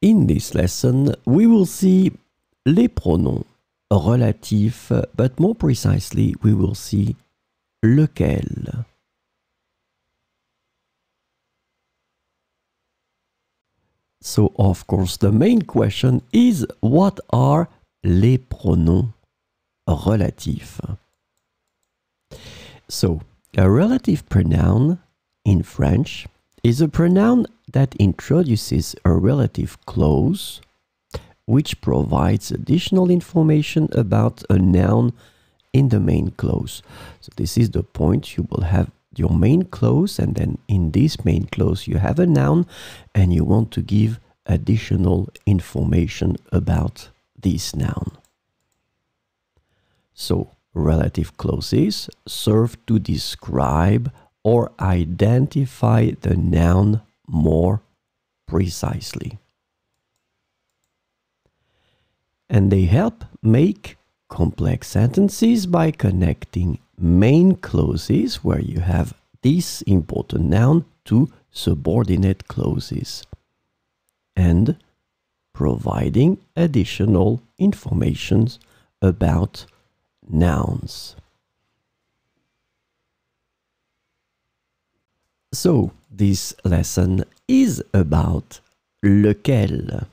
In this lesson, we will see les pronoms relatifs, but more precisely, we will see lequel. So, of course, the main question is, what are les pronoms relatifs? So, a relative pronoun in French is a pronoun that introduces a relative clause which provides additional information about a noun in the main clause. So this is the point. You will have your main clause, and then in this main clause you have a noun and you want to give additional information about this noun. So relative clauses serve to describe or identify the noun more precisely. And they help make complex sentences by connecting main clauses where you have this important noun to subordinate clauses and providing additional information about nouns. So, this lesson is about lequel.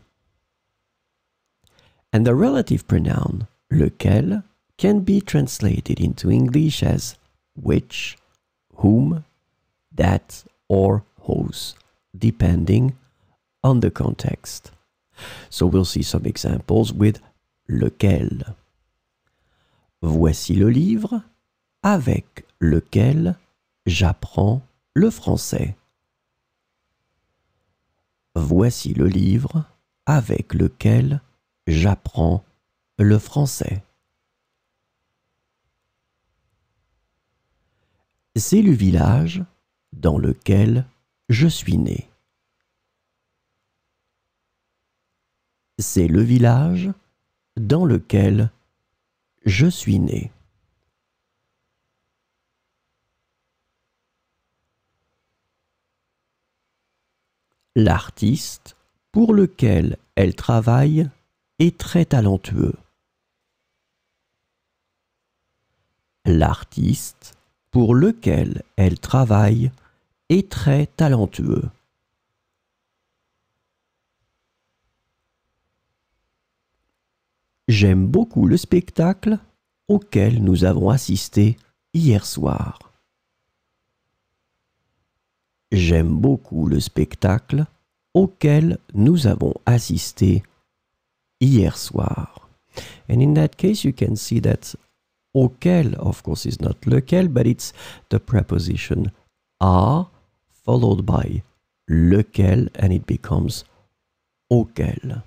And the relative pronoun lequel can be translated into English as which, whom, that, or whose, depending on the context. So we'll see some examples with lequel. Voici le livre avec lequel j'apprends le français. Voici le livre avec lequel j'apprends le français. C'est le village dans lequel je suis né. C'est le village dans lequel je suis né. L'artiste pour lequel elle travaille est très talentueux. L'artiste pour lequel elle travaille est très talentueux. J'aime beaucoup le spectacle auquel nous avons assisté hier soir. J'aime beaucoup le spectacle auquel nous avons assisté hier soir. And in that case, you can see that auquel, of course, is not lequel, but it's the preposition a followed by lequel, and it becomes auquel.